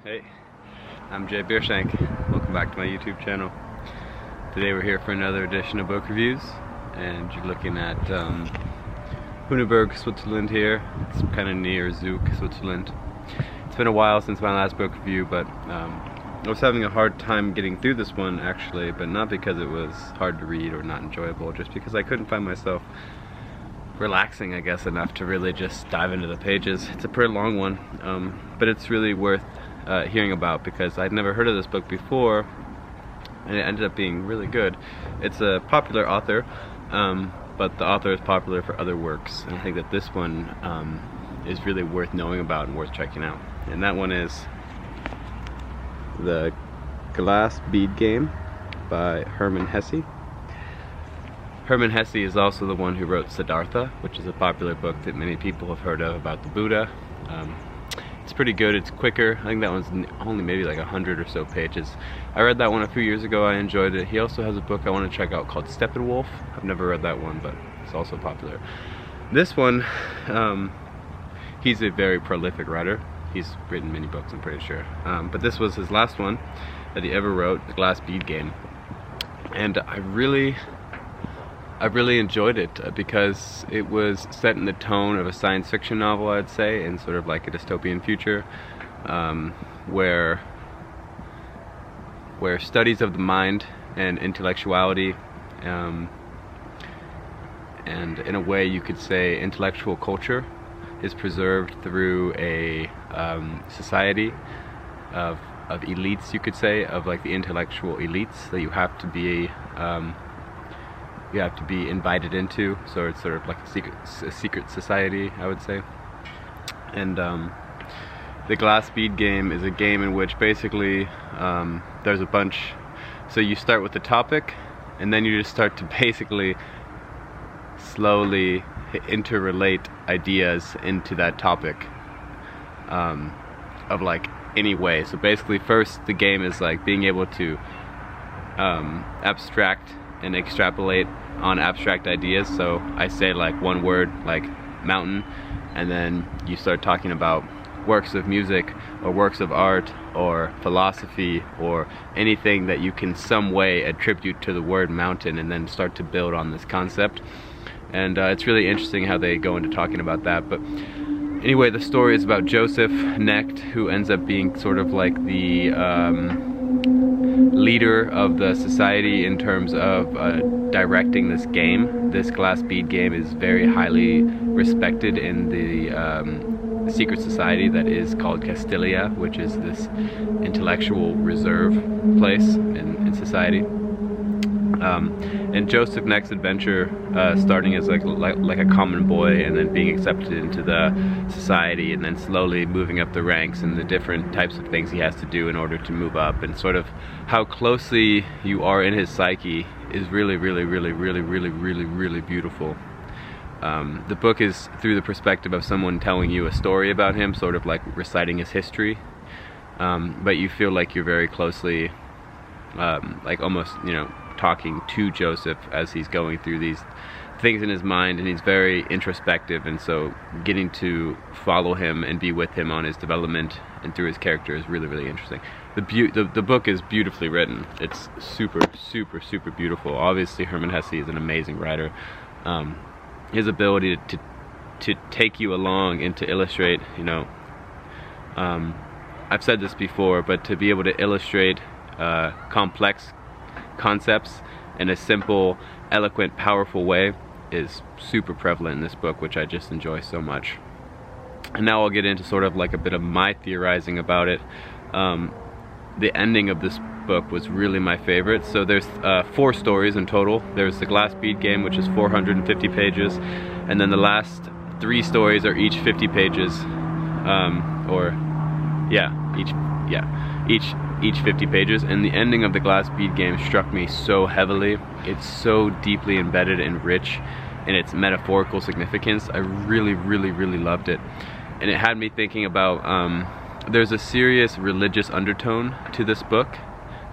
Hey, I'm Jay Beershank. Welcome back to my YouTube channel. Today we're here for another edition of book reviews, and you're looking at Hunneberg, Switzerland here. It's kind of near Zug, Switzerland. It's been a while since my last book review, but I was having a hard time getting through this one actually, but not because it was hard to read or not enjoyable, just because I couldn't find myself relaxing, I guess, enough to really just dive into the pages. It's a pretty long one, but it's really worth hearing about because I'd never heard of this book before, and it ended up being really good. It's a popular author, but the author is popular for other works, and I think that this one is really worth knowing about and worth checking out. And that one is The Glass Bead Game by Herman Hesse. Herman Hesse is also the one who wrote Sidartha, which is a popular book that many people have heard of about the Buddha. It's pretty good, it's quicker. I think that one's only maybe like 100 or so pages. I read that one a few years ago, I enjoyed it. He also has a book I want to check out called Steppenwolf. I've never read that one, but it's also popular. This one, he's a very prolific writer. He's written many books, I'm pretty sure. But this was his last one that he ever wrote, The Glass Bead Game. And I really enjoyed it because it was set in the tone of a science fiction novel, I'd say, in sort of like a dystopian future, where studies of the mind and intellectuality, and in a way you could say intellectual culture, is preserved through a society of elites, you could say, of like the intellectual elites that you have to be invited into, so it's sort of like a secret society, I would say. And the Glass Bead Game is a game in which basically there's a bunch, so you start with the topic and then you just start to basically slowly interrelate ideas into that topic of like any way. So basically first the game is like being able to abstract and extrapolate on abstract ideas. So I say like one word like mountain, and then you start talking about works of music or works of art or philosophy or anything that you can some way attribute to the word mountain, and then start to build on this concept. And it's really interesting how they go into talking about that. But anyway, the story is about Joseph Knecht, who ends up being sort of like the leader of the society in terms of directing this game. This Glass Bead Game is very highly respected in the secret society that is called Castilia, which is this intellectual reserve place in society. And Joseph Knecht's adventure, starting as like a common boy and then being accepted into the society, and then slowly moving up the ranks and the different types of things he has to do in order to move up, and sort of how closely you are in his psyche is really beautiful. The book is through the perspective of someone telling you a story about him, sort of like reciting his history, but you feel like you're very closely, like almost, you know, talking to Joseph as he's going through these things in his mind, and he's very introspective, and so getting to follow him and be with him on his development and through his character is really interesting. The book is beautifully written. It's super beautiful. Obviously Herman Hesse is an amazing writer. His ability to take you along and to illustrate, you know, I've said this before, but to be able to illustrate complex concepts in a simple, eloquent, powerful way is super prevalent in this book, which I just enjoy so much. And now I'll get into sort of like a bit of my theorizing about it. The ending of this book was really my favorite. So there's 4 stories in total. There's the Glass Bead Game, which is 450 pages, and then the last 3 stories are each 50 pages, each 50 pages. And the ending of the Glass Bead Game struck me so heavily. It's so deeply embedded and rich in its metaphorical significance. I really loved it, and it had me thinking about there's a serious religious undertone to this book,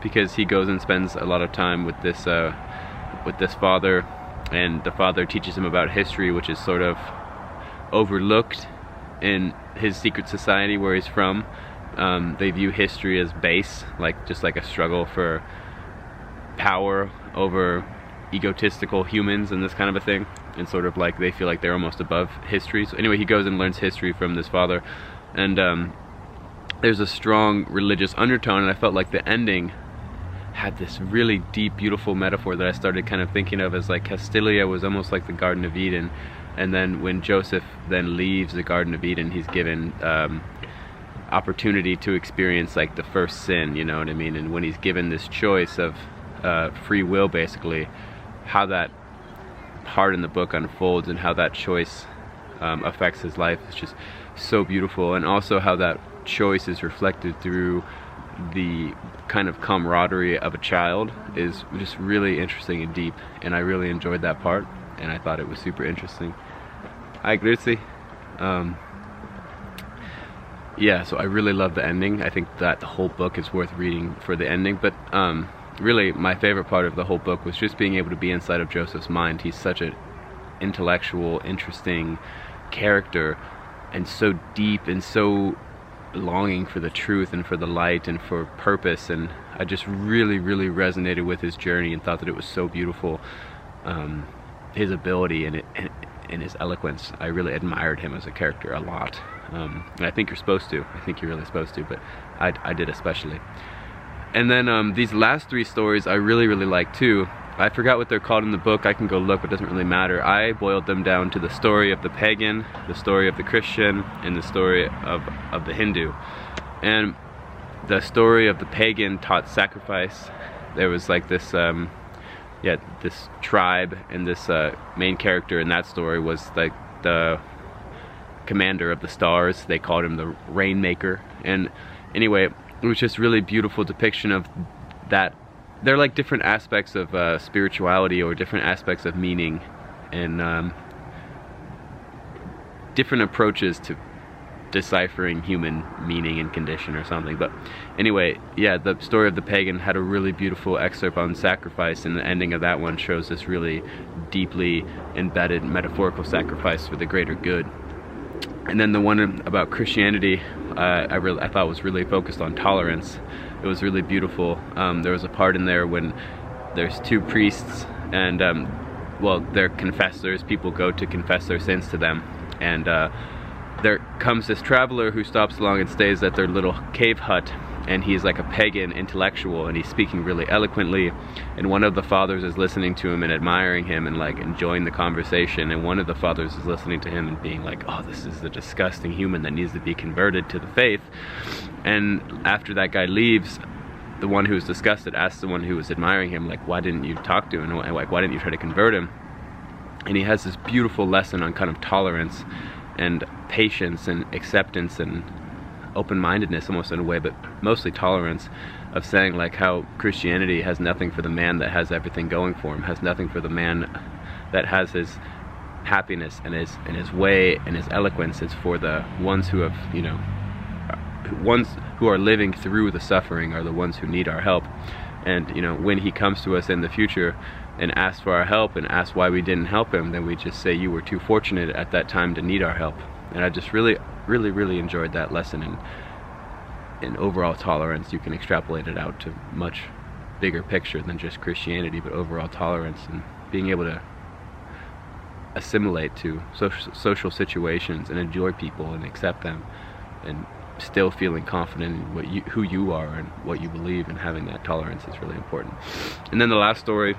because he goes and spends a lot of time with this father, and the father teaches him about history, which is sort of overlooked in his secret society where he's from, they view history as base, like just like a struggle for power over egotistical humans and this kind of a thing, and sort of like they feel like they're almost above history. So anyway, he goes and learns history from this father, and there's a strong religious undertone, and I felt like the ending had this really deep, beautiful metaphor that I started kind of thinking of as like Castilia was almost like the Garden of Eden, and then when Joseph then leaves the Garden of Eden, he's given opportunity to experience like the first sin, you know what I mean? And when he's given this choice of free will, basically, how that part in the book unfolds and how that choice affects his life is just so beautiful, and also how that choice is reflected through the kind of camaraderie of a child is just really interesting and deep, and I really enjoyed that part, and I thought it was super interesting. Hi, Gracie. Yeah, so I really love the ending. I think that the whole book is worth reading for the ending, but really my favorite part of the whole book was just being able to be inside of Joseph's mind. He's such an intellectual, interesting character, and so deep and so longing for the truth and for the light and for purpose, and I just really resonated with his journey and thought that it was so beautiful. His ability and his eloquence, I really admired him as a character a lot, and I think you're supposed to. I think you're really supposed to, but I did especially. And then these last three stories I really like too. I forgot what they're called in the book. I can go look, but it doesn't really matter. I boiled them down to the story of the pagan, the story of the Christian, and the story of the Hindu. And the story of the pagan taught sacrifice. There was like this, this tribe, and this main character in that story was like the commander of the stars. They called him the Rainmaker. And anyway, it was just really beautiful depiction of that. They're like different aspects of spirituality, or different aspects of meaning, and different approaches to deciphering human meaning and condition or something. But anyway, yeah, the story of the pagan had a really beautiful excerpt on sacrifice, and the ending of that one shows this really deeply embedded metaphorical sacrifice for the greater good. And then the one about Christianity, I thought was really focused on tolerance. It was really beautiful. There was a part in there when there's two priests, and well, they're confessors. People go to confess their sins to them, and there comes this traveler who stops along and stays at their little cave hut, and he's like a pagan intellectual, and he's speaking really eloquently, and one of the fathers is listening to him and admiring him and like enjoying the conversation, and one of the fathers is listening to him and being like, oh, this is the disgusting human that needs to be converted to the faith. And after that guy leaves, the one who was disgusted asks the one who was admiring him, like, why didn't you talk to him, and like, why didn't you try to convert him? And he has this beautiful lesson on kind of tolerance and patience and acceptance and open-mindedness, almost in a way, but mostly tolerance, of saying like how Christianity has nothing for the man that has everything going for him, has nothing for the man that has his happiness and his way and his eloquence. It's for the ones who have, you know, ones who are living through the suffering are the ones who need our help. And you know, when he comes to us in the future and asks for our help and asks why we didn't help him, then we just say, you were too fortunate at that time to need our help. And I just really enjoyed that lesson in overall tolerance. You can extrapolate it out to much bigger picture than just Christianity, but overall tolerance and being able to assimilate to social situations and enjoy people and accept them, and still feeling confident in who you are and what you believe, and having that tolerance is really important. And then the last story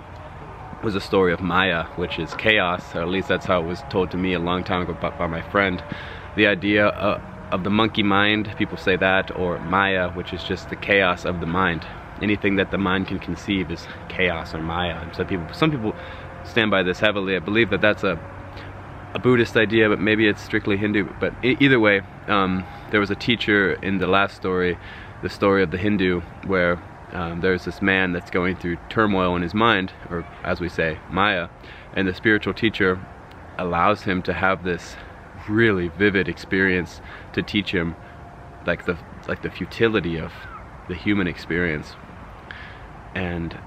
was a story of Maya, which is chaos, or at least that's how it was told to me a long time ago by my friend. The idea of the monkey mind, people say that, or Maya, which is just the chaos of the mind. Anything that the mind can conceive is chaos or Maya. And some people stand by this heavily. I believe that that's a Buddhist idea, but maybe it's strictly Hindu. But either way, there was a teacher in the last story, the story of the Hindu, where there's this man that's going through turmoil in his mind, or as we say, Maya, and the spiritual teacher allows him to have this really vivid experience to teach him like the futility of the human experience. And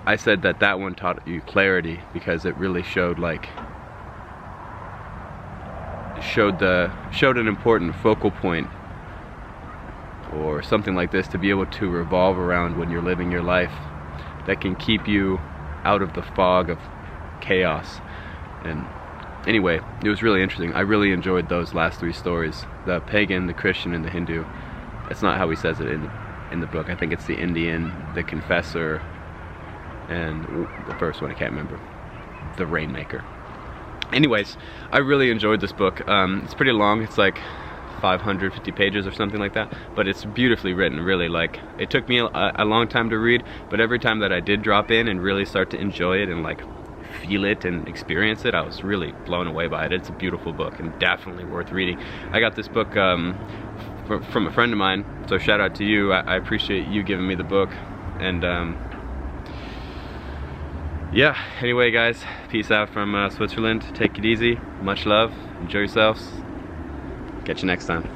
I said that one taught you clarity, because it really showed an important focal point or something like this to be able to revolve around when you're living your life, that can keep you out of the fog of chaos. And anyway, it was really interesting. I really enjoyed those last 3 stories, the pagan, the Christian, and the Hindu. That's not how he says it in the book. I think it's the Indian, the confessor, and the first one I can't remember, the rainmaker. Anyways, I really enjoyed this book. It's pretty long. It's like 550 pages or something like that, but it's beautifully written. Really, like, it took me a long time to read, but every time that I did drop in and really start to enjoy it and like feel it and experience it, I was really blown away by it. It's a beautiful book and definitely worth reading. I got this book from a friend of mine, so shout out to you. I appreciate you giving me the book. And yeah, anyway guys, peace out from Switzerland. Take it easy, much love, enjoy yourselves. Catch you next time.